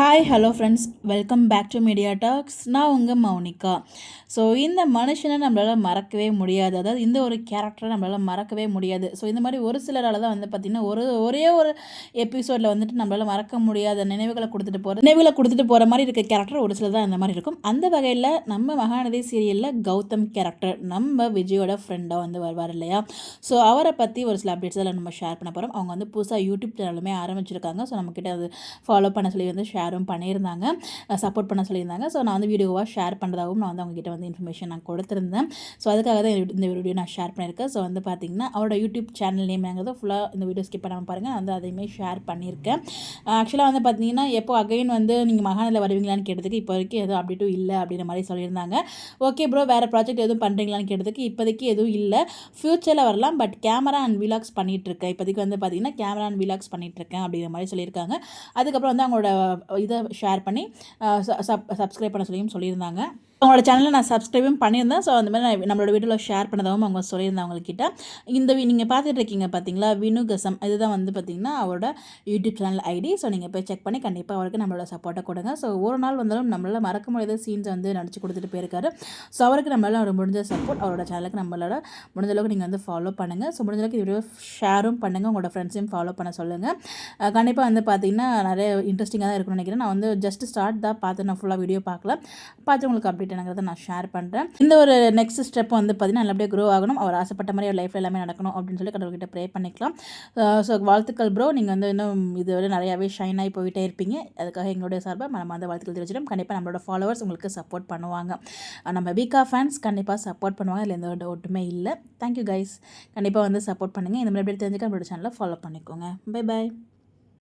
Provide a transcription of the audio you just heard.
Hi hello friends, welcome back to Media Talks. நான் உங்கள் Mounika. So இந்த மனுஷனை நம்மளால் மறக்கவே முடியாது. அதாவது இந்த ஒரு கேரக்டரை நம்மளால் மறக்கவே முடியாது. ஸோ இந்த மாதிரி ஒரு சிலரால் தான் வந்து பார்த்திங்கன்னா ஒரே ஒரு எபிசோடில் வந்துட்டு நம்மளால் மறக்க முடியாத நினைவுகளை கொடுத்துட்டு போகிற மாதிரி இருக்க கேரக்டர் ஒரு சிலர் தான் அந்த மாதிரி இருக்கும். அந்த வகையில் நம்ம மகாநதி சீரியலில் கௌதம் கேரக்டர் நம்ம விஜயோட ஃப்ரெண்டாக வந்து வருவார் இல்லையா. ஸோ அவரை பற்றி ஒரு சில அப்டேட்ஸ் எல்லாம் நம்ம ஷேர் பண்ண போகிறோம். அவங்க வந்து புதுசாக யூடியூப் சேனலுமே ஆரம்பிச்சிருக்காங்க. ஸோ நம்மக்கிட்ட அது ஃபாலோ பண்ண சொல்லி வந்து ஷேரும் பண்ணியிருந்தாங்க, சப்போர்ட் பண்ண சொல்லியிருந்தாங்க. ஸோ நான் வந்து வீடியோவாக ஷேர் பண்ணுறதாகவும் நான் வந்து அவங்ககிட்ட வந்து இன்ஃபர்மேஷன் நான் கொடுத்துருந்தேன். ஸோ அதுக்காக தான் இந்த வீடியோ நான் ஷேர் பண்ணியிருக்கேன். ஸோ வந்து பார்த்திங்கன்னா அவரோட யூடியூப் சேனல் நேம்ங்கிறது ஃபுல்லாக இந்த வீடியோ ஸ்கிப் பண்ணாமல் பாருங்கள். நான் வந்து அதையுமே ஷேர் பண்ணியிருக்கேன். ஆக்சுவலாக வந்து பார்த்திங்கன்னா எப்போ அகைன் வந்து நீங்கள் மகாநதியில் வருவீங்களான்னு கேட்டதுக்கு இப்போ வரைக்கும் எதுவும் அப்டேட்டும் இல்லை அப்படின்ற மாதிரி சொல்லியிருந்தாங்க. ஓகே ப்ரோ, வேறு ப்ராஜெக்ட் எதுவும் பண்ணுறீங்களான்னு கேட்டதுக்கு இப்போதைக்கு எதுவும் இல்லை, ஃப்யூச்சரில் வரலாம், பட் கேமரா அண்ட் விலாக்ஸ் பண்ணிகிட்ருக்கேன். இப்போதைக்கு வந்து பார்த்திங்கன்னா கேமரா அண்ட் விலாக்ஸ் பண்ணிகிட்ருக்கேன் அப்படிங்கிற மாதிரி சொல்லியிருக்காங்க. அதுக்கப்புறம் வந்து அவங்களோட இதை ஷேர் பண்ணி சப்ஸ்கிரைப் பண்ண சொல்லியிருந்தாங்க. அவங்களோட சேனலில் நான் சப்ஸ்கிரைபும் பண்ணியிருந்தேன். ஸோ அந்த மாதிரி நம்மளோட வீடியோவில் ஷேர் பண்ணதாகவும் அவங்க சொல்லியிருந்தாங்க அவங்கக்கிட்ட. இந்த நீங்கள் பார்த்துட்டு இருக்கீங்க பார்த்தீங்களா, வினுகசம், இதுதான் வந்து பார்த்திங்கன்னா அவரோட யூடியூப் சேனல் ஐடி. ஸோ நீங்கள் போய் செக் பண்ணி கண்டிப்பாக அவருக்கு நம்மளோட சப்போர்ட்டை கொடுங்க. ஸோ ஒரு நாள் வந்தாலும் நம்மளால் மறக்க முடியாத சீன்ஸ் வந்து நடிச்சு கொடுத்துட்டு போயிருக்காரு. ஸோ அவருக்கு நம்மளால் அவர் முடிஞ்ச சப்போர்ட், அவரோட சேனலுக்கு நம்மளோட முடிஞ்ச அளவுக்கு நீங்கள் வந்து ஃபாலோ பண்ணுங்கள். ஸோ முடிஞ்ச அளவுக்கு வீடியோ ஷேரும் பண்ணுங்கள், உங்களோட ஃப்ரெண்ட்ஸையும் ஃபாலோ பண்ண சொல்லுங்கள். கண்டிப்பாக வந்து பார்த்திங்கன்னா நிறைய இன்ட்ரெஸ்டிங்காக தான் இருக்கும்னு நினைக்கிறேன். நான் வந்து ஜஸ்ட் ஸ்டார்ட் தான் பார்த்து, நான் ஃபுல்லாக வீடியோ பார்த்து உங்களுக்கு அப்டேட் என்னங்கிறத நான் ஷேர் பண்ணுறேன். இந்த ஒரு நெக்ஸ்ட் ஸ்டெப் வந்து பார்த்திங்கன்னா நல்லபடியாக க்ரோ ஆகணும், அவர் ஆசைப்பட்ட மாதிரி அவர் லைஃப்பில் எல்லாமே நடக்கணும் அப்படின்னு சொல்லி கடவுள்கிட்ட ப்ரே பண்ணிக்கலாம். ஸோ வாழ்த்துக்கள் ப்ரோ, நீங்கள் வந்து இன்னும் இதுவரை நிறையாவே ஷைன் ஆகி போயிட்டே இருப்பீங்க. அதுக்காக எங்களுடைய சார்பாக நம்ம அந்த வாழ்த்துக்கள் தெரிவிச்சிடும். கண்டிப்பாக நம்மளோட ஃபாலோவர்ஸ் உங்களுக்கு சப்போர்ட் பண்ணுவாங்க, நம்ம வீக்கா ஃபேன்ஸ் கண்டிப்பாக சப்போர்ட் பண்ணுவாங்க, இல்லை எந்த ஒரு டவுட்டுமே இல்லை. தேங்க்யூ கைஸ், கண்டிப்பாக வந்து சப்போர்ட் பண்ணுங்கள். இந்த மாதிரி தெரிஞ்சுக்க நம்மளோட சேனலை ஃபாலோ பண்ணிக்கோங்க. Bye bye.